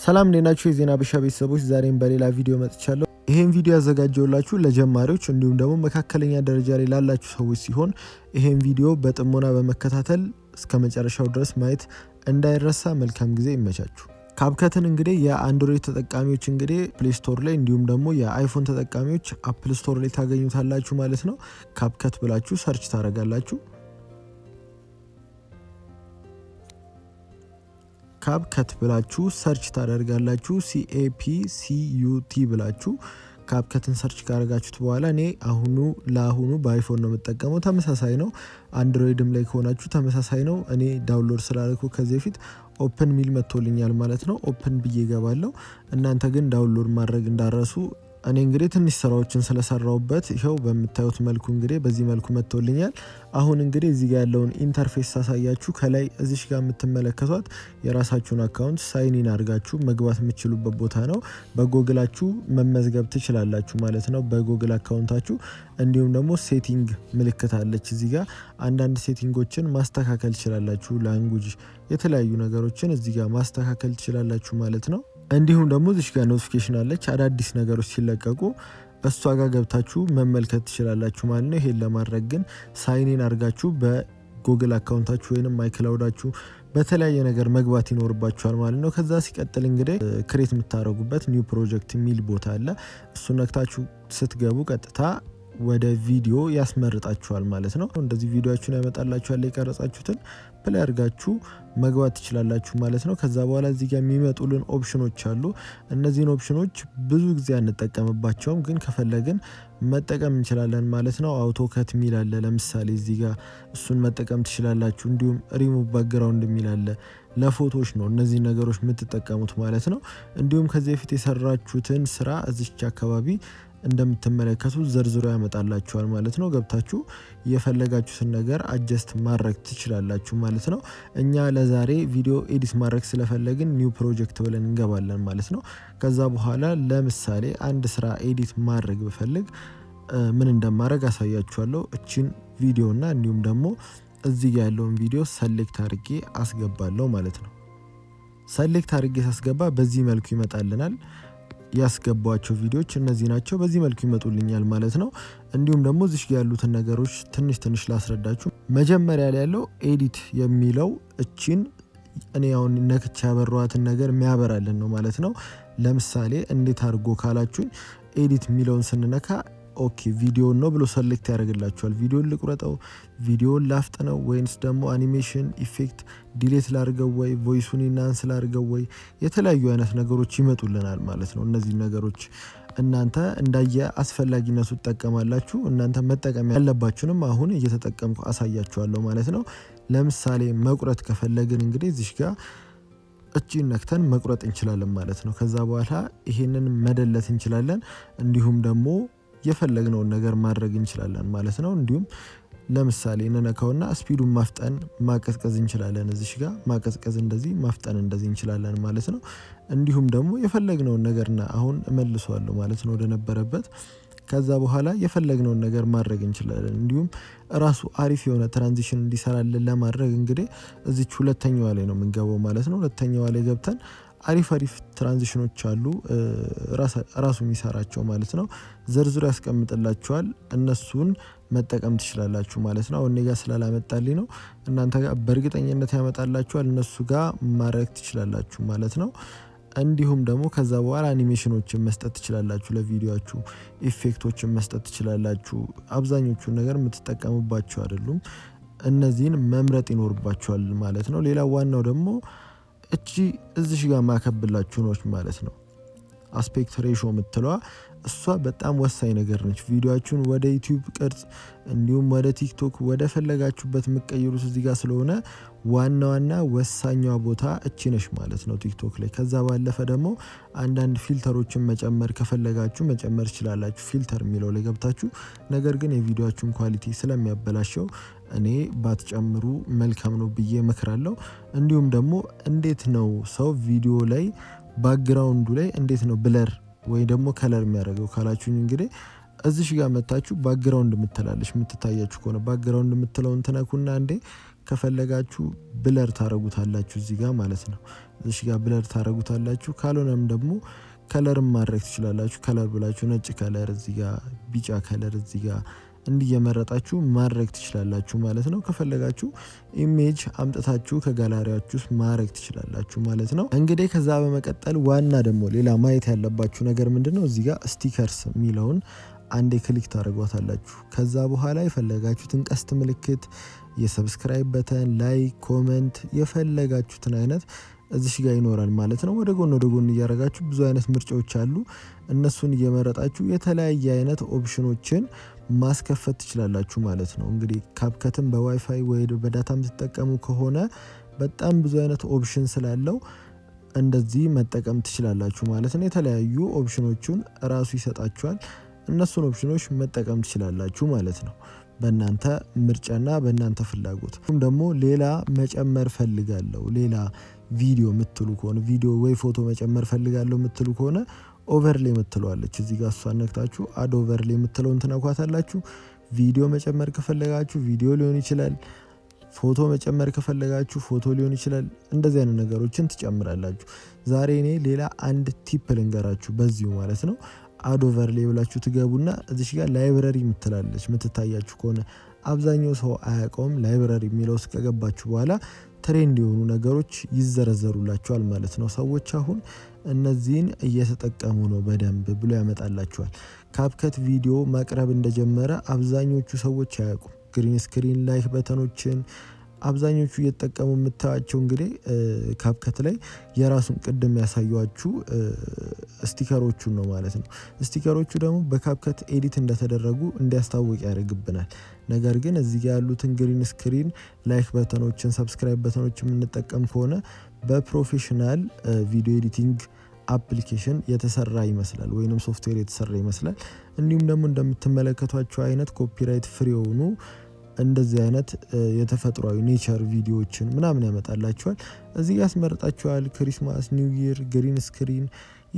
ሰላም እንደናችሁ የዜና ብሻ ቤተሰቦች ዛሬም በሌላ ቪዲዮ መጥቻለሁ። ይሄን ቪዲዮ ያዘጋጀውላችሁ ለጀማሪዎች እንዲሁም ደግሞ መካከለኛ ደረጃ ላይ ላላችሁ ሰዎች ሲሆን ይሄን ቪዲዮ በጥሞና በመከታተል እስከ መጨረሻው ድረስ ማየት እንዳይረሳ። መልካም ጊዜ ይመቻችሁ። ካፕከትን እንግዲህ የአንድሮይድ ተጠቃሚዎች እንግዲህ ፕሌይ ስቶር ላይ እንዲሁም ደግሞ የአይፎን ተጠቃሚዎች አፕል ስቶር ላይ ታገኙታላችሁ ማለት ነው። ካፕከት ብላችሁ ሰርች ታደርጋላችሁ። ካፕከት ብላችሁ ሰርች ታደርጋላችሁ። CAPCUT ብላችሁ ካፕከትን ሰርች ካደረጋችሁት በኋላ እኔ ለአሁኑ በአይፎን ነው የምጠቀመው። ተመሳሳይ ነው። አንድሮይድም ላይ ከሆናችሁ ተመሳሳይ ነው። እኔ ዳውንሎድ ስላደረኩ ከዚህ በፊት ኦፕን ሚል መጥቶልኛል ማለት ነው። ኦፕን ብዬ ገባለሁ። እናንተ ግን ዳውንሎድ ማድረግ እንዳረሱ። እኔ እንግዲህ ትንሽ ስራዎችን ስለሰራውበት ይሄው በምታዩት መልኩ እንግዲህ በዚህ መልኩ መጥቶልኛል። አሁን እንግዲህ እዚህ ጋር ያለውን ኢንተርፌስ ሳሳያችሁ ከላይ እዚሽ ጋር የምትመለከቷት የራሳችሁን አካውንት ሳይን ኢን አድርጋችሁ መግባት የምትችሉበት ቦታ ነው። በጎግላችሁ መመዝገብ ትችላላችሁ ማለት ነው፣ በጎግል አካውንታችሁ። እንዲሁም ደግሞ ሴቲንግ ምልክት አለች እዚህ ጋር። አንዳንድ ሴቲንጎችን ማስተካከል ትችላላችሁ። ላንጉጅ የተለያዩ ነገሮችን እዚህ ጋር ማስተካከል ትችላላችሁ ማለት ነው። እንዲሁም ደግሞ እዚህ ጋር ኖቲፊኬሽን አለች። አዳዲስ ነገሮች ሲለቀቁ እሷ ጋር ገብታችሁ መመልከት ትችላላችሁ ማለት ነው። ይሄን ለማድረግ ግን ሳይን ኢን አድርጋችሁ በጉግል አካውንታችሁ ወይንም ማይክላውዳችሁ በተለያየ ነገር መግባት ይኖርባችኋል ማለት ነው። ከዛ ሲቀጥል እንግዲህ ክሬት የምታደርጉበት ኒው ፕሮጀክት የሚል ቦታ አለ። እሱ ነክታችሁ ስትገቡ ቀጥታ ወደ ቪዲዮ ያስመርጣችኋል ማለት ነው። እንደዚህ ቪዲዮአችሁን ያመጣላችኋል። የቀረጻችሁትን ፕሌይ አድርጋችሁ መግባት ትችላላችሁ ማለት ነው። ከዛ በኋላ እዚህ ጋር የሚመጡልን ኦፕሽኖች አሉ። እነዚህን ኦፕሽኖች ብዙ ጊዜ አንጠቀምባቸውም፣ ግን ከፈለግን መጠቀም እንችላለን ማለት ነው። አውቶከት የሚል አለ ለምሳሌ እዚህ ጋር፣ እሱን መጠቀም ትችላላችሁ። እንዲሁም ሪሙቭ ባክግራውንድ የሚል አለ። ለፎቶዎች ነው እነዚህ ነገሮች የምትጠቀሙት ማለት ነው። እንዲሁም ከዚህ በፊት የሰራችሁትን ስራ እዚች አካባቢ እንደምትመለከቱት ዘርዝሮ ያመጣላችኋል ማለት ነው። ገብታችሁ የፈለጋችሁትን ነገር አጀስት ማድረግ ትችላላችሁ ማለት ነው። እኛ ለዛሬ ቪዲዮ ኤዲት ማድረግ ስለፈለግን ኒው ፕሮጀክት ብለን እንገባለን ማለት ነው። ከዛ በኋላ ለምሳሌ አንድ ስራ ኤዲት ማድረግ ብፈልግ ምን እንደማድረግ አሳያችኋለሁ። እቺን ቪዲዮና እንዲሁም ደግሞ እዚህ ጋር ያለውን ቪዲዮ ሰሌክት አድርጌ አስገባለሁ ማለት ነው። ሰሌክት አድርጌ ሳስገባ በዚህ መልኩ ይመጣልናል። ያስገባቸው ቪዲዮዎች እነዚህ ናቸው። በዚህ መልኩ ይመጡልኛል ማለት ነው። እንዲሁም ደግሞ እዚህ ጋር ያሉትን ነገሮች ትንሽ ላስረዳችሁ። መጀመሪያ ላይ ያለው ኤዲት የሚለው እቺን እኔ አሁን ነክቼ ያበራዋትን ነገር የሚያበራልን ነው ማለት ነው። ለምሳሌ እንዴት አድርጎ ካላችሁኝ ኤዲት የሚለውን ስንነካ ኦኬ ቪዲዮን ነው ብሎ ሰሌክት ያደርግላችኋል። ቪዲዮን ልቁረጠው፣ ቪዲዮን ላፍጥነው፣ ወይንስ ደግሞ አኒሜሽን ኢፌክት ዲሌት ላድርገው ወይ ቮይሱን ኢንሃንስ ላድርገው ወይ የተለያዩ አይነት ነገሮች ይመጡልናል ማለት ነው። እነዚህ ነገሮች እናንተ እንዳየ አስፈላጊነቱ ትጠቀማላችሁ። እናንተ መጠቀም ያለባችሁንም አሁን እየተጠቀምኩ አሳያችኋለሁ ማለት ነው። ለምሳሌ መቁረጥ ከፈለግን እንግዲህ እዚህ ጋር እቺን ነክተን መቁረጥ እንችላለን ማለት ነው። ከዛ በኋላ ይሄንን መደለት እንችላለን። እንዲሁም ደግሞ የፈለግነውን ነገር ማድረግ እንችላለን ማለት ነው። እንዲሁም ለምሳሌ እንነካውና ስፒዱን ማፍጠን ማቀዝቀዝ እንችላለን። እዚህ ጋር ማቀዝቀዝ እንደዚህ ማፍጠን እንደዚህ እንችላለን ማለት ነው። እንዲሁም ደግሞ የፈለግነውን ነገርና አሁን እመልሰዋለሁ ማለት ነው ወደ ነበረበት። ከዛ በኋላ የፈለግነውን ነገር ማድረግ እንችላለን። እንዲሁም ራሱ አሪፍ የሆነ ትራንዚሽን እንዲሰራልን ለማድረግ እንግዲህ እዚች ሁለተኛዋ ላይ ነው የምንገባው ማለት ነው። ሁለተኛዋ ላይ ገብተን አሪፍ ትራንዚሽኖች አሉ ራሱ የሚሰራቸው ማለት ነው። ዘርዝሮ ያስቀምጥላችኋል። እነሱን መጠቀም ትችላላችሁ ማለት ነው። አሁን ጋር ስላላመጣልኝ ነው። እናንተ ጋር በእርግጠኝነት ያመጣላችኋል። እነሱ ጋር ማድረግ ትችላላችሁ ማለት ነው። እንዲሁም ደግሞ ከዛ በኋላ አኒሜሽኖችን መስጠት ትችላላችሁ። ለቪዲዮአችሁ ኢፌክቶችን መስጠት ትችላላችሁ። አብዛኞቹን ነገር የምትጠቀሙባቸው አይደሉም። እነዚህን መምረጥ ይኖርባችኋል ማለት ነው። ሌላ ዋናው ደግሞ እቺ እዚህ ጋር ማከብላችሁ ነው ማለት ነው። አስፔክት ሬሾ የምትለዋ እሷ በጣም ወሳኝ ነገር ነች። ቪዲዮአችሁን ወደ ዩቲዩብ ቅርጽ እንዲሁም ወደ ቲክቶክ ወደ ፈለጋችሁበት የምትቀይሩት እዚህ ጋር ስለሆነ ዋናዋና ወሳኛዋ ቦታ እቺ ነሽ ማለት ነው ቲክቶክ ላይ። ከዛ ባለፈ ደግሞ አንዳንድ ፊልተሮችን መጨመር ከፈለጋችሁ መጨመር ትችላላችሁ ፊልተር የሚለው ላይ ገብታችሁ። ነገር ግን የቪዲዮአችሁን ኳሊቲ ስለሚያበላሸው እኔ ባትጨምሩ መልካም ነው ብዬ እመክራለሁ። እንዲሁም ደግሞ እንዴት ነው ሰው ቪዲዮ ላይ ባክግራውንዱ ላይ እንዴት ነው ብለር ወይ ደግሞ ከለር የሚያደርገው ካላችሁኝ እንግዲህ እዚህ ጋር መታችሁ ባክግራውንድ የምትላለች የምትታያችሁ ከሆነ ባክግራውንድ የምትለውን ትነኩና እንዴ ከፈለጋችሁ ብለር ታረጉታላችሁ እዚህ ጋር ማለት ነው። እዚህ ጋር ብለር ታረጉታላችሁ። ካልሆነም ደግሞ ከለርም ማድረግ ትችላላችሁ። ከለር ብላችሁ ነጭ ከለር እዚህ ጋር፣ ቢጫ ከለር እዚህ ጋር እንዲየመረጣችሁ ማድረግ ትችላላችሁ ማለት ነው። ከፈለጋችሁ ኢሜጅ አምጥታችሁ ከጋላሪያችሁ ውስጥ ማድረግ ትችላላችሁ ማለት ነው። እንግዲህ ከዛ በመቀጠል ዋና ደግሞ ሌላ ማየት ያለባችሁ ነገር ምንድነው? እዚህ ጋር ስቲከርስ የሚለውን አንዴ ክሊክ ታደርጓታላችሁ። ከዛ በኋላ የፈለጋችሁትን ቀስት ምልክት፣ የሰብስክራይብ በተን፣ ላይክ፣ ኮመንት የፈለጋችሁትን አይነት እዚህ ጋር ይኖራል ማለት ነው። ወደ ጎን እያደረጋችሁ ብዙ አይነት ምርጫዎች አሉ። እነሱን እየመረጣችሁ የተለያየ አይነት ኦፕሽኖችን ማስከፈት ትችላላችሁ ማለት ነው። እንግዲህ ካፕከትን በዋይፋይ ወይ በዳታ የምትጠቀሙ ከሆነ በጣም ብዙ አይነት ኦፕሽን ስላለው እንደዚህ መጠቀም ትችላላችሁ ማለት ነው። የተለያዩ ኦፕሽኖቹን ራሱ ይሰጣችኋል። እነሱን ኦፕሽኖች መጠቀም ትችላላችሁ ማለት ነው በእናንተ ምርጫና በእናንተ ፍላጎት። ደግሞ ሌላ መጨመር ፈልጋለሁ ሌላ ቪዲዮ የምትሉ ከሆነ ቪዲዮ ወይ ፎቶ መጨመር ፈልጋለሁ የምትሉ ከሆነ ኦቨርሌ የምትለዋለች እዚህ ጋር እሷን ነክታችሁ አድ ኦቨርሌ የምትለውን ትነኳታላችሁ። ቪዲዮ መጨመር ከፈለጋችሁ ቪዲዮ ሊሆን ይችላል። ፎቶ መጨመር ከፈለጋችሁ ፎቶ ሊሆን ይችላል። እንደዚህ አይነት ነገሮችን ትጨምራላችሁ። ዛሬ እኔ ሌላ አንድ ቲፕ ልንገራችሁ በዚሁ ማለት ነው። አድ ኦቨርሌ ብላችሁ ትገቡና እዚህ ጋር ላይብረሪ የምትላለች የምትታያችሁ ከሆነ አብዛኛው ሰው አያውቀውም። ላይብረሪ የሚለው ውስጥ ከገባችሁ በኋላ ትሬንድ የሆኑ ነገሮች ይዘረዘሩላችኋል ማለት ነው። ሰዎች አሁን እነዚህን እየተጠቀሙ ነው በደንብ ብሎ ያመጣላችኋል። ካፕከት ቪዲዮ ማቅረብ እንደጀመረ አብዛኞቹ ሰዎች አያውቁም። ግሪን ስክሪን፣ ላይክ በተኖችን አብዛኞቹ እየተጠቀሙ የምታዩቸው እንግዲህ ካፕከት ላይ የራሱን ቅድም ያሳዩአችሁ ስቲከሮቹን ነው ማለት ነው። ስቲከሮቹ ደግሞ በካፕከት ኤዲት እንደተደረጉ እንዲያስታውቅ ያደርግብናል። ነገር ግን እዚህ ጋር ያሉትን ግሪን ስክሪን፣ ላይክ በተኖችን፣ ሰብስክራይብ በተኖችን የምንጠቀም ከሆነ በፕሮፌሽናል ቪዲዮ ኤዲቲንግ አፕሊኬሽን የተሰራ ይመስላል ወይንም ሶፍትዌር የተሰራ ይመስላል። እንዲሁም ደግሞ እንደምትመለከቷቸው አይነት ኮፒራይት ፍሪ የሆኑ እንደዚህ አይነት የተፈጥሯዊ ኔቸር ቪዲዮዎችን ምናምን ያመጣላችኋል። እዚህ ጋር ያስመርጣችኋል። ክሪስማስ፣ ኒው ይር፣ ግሪን ስክሪን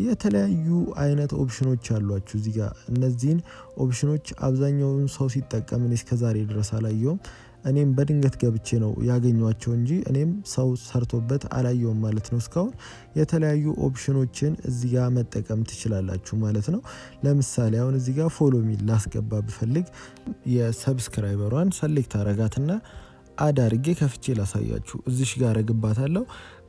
የተለያዩ አይነት ኦፕሽኖች አሏችሁ እዚህ ጋር። እነዚህን ኦፕሽኖች አብዛኛውን ሰው ሲጠቀም እኔ እስከዛሬ ድረስ አላየውም። እኔም በድንገት ገብቼ ነው ያገኟቸው እንጂ እኔም ሰው ሰርቶበት አላየውም ማለት ነው እስካሁን። የተለያዩ ኦፕሽኖችን እዚህ ጋር መጠቀም ትችላላችሁ ማለት ነው። ለምሳሌ አሁን እዚህ ጋር ፎሎ ሚል ላስገባ ብፈልግ የሰብስክራይበሯን ሰሌክት አረጋትና አድ አድርጌ ከፍቼ ላሳያችሁ። እዚሽ ጋር አረግባታለሁ።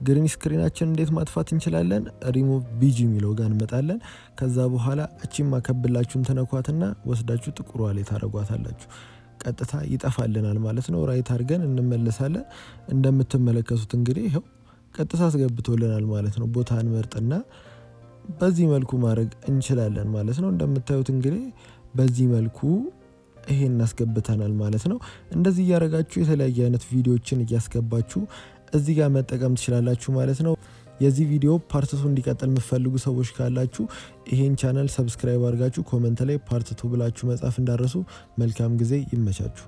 ግሪን ስክሪናችን እንዴት ማጥፋት እንችላለን? ሪሙቭ ቢጂ የሚለው ጋር እንመጣለን። ከዛ በኋላ እቺማ ከብላችሁን ተነኳትና ወስዳችሁ ጥቁሯ ላይ ታረጓታላችሁ። ቀጥታ ይጠፋልናል ማለት ነው። ራይት አድርገን እንመለሳለን። እንደምትመለከቱት እንግዲህ ይኸው ቀጥታ አስገብቶልናል ማለት ነው። ቦታ እንመርጥና በዚህ መልኩ ማድረግ እንችላለን ማለት ነው። እንደምታዩት እንግዲህ በዚህ መልኩ ይሄን እናስገብተናል ማለት ነው። እንደዚህ እያደረጋችሁ የተለያየ አይነት ቪዲዮዎችን እያስገባችሁ እዚህ ጋር መጠቀም ትችላላችሁ ማለት ነው። የዚህ ቪዲዮ ፓርት 2 እንዲቀጥል የምትፈልጉ ሰዎች ካላችሁ ይሄን ቻናል ሰብስክራይብ አድርጋችሁ ኮሜንት ላይ ፓርት 2 ብላችሁ መጻፍ እንዳረሱ። መልካም ጊዜ፣ ይመቻችሁ።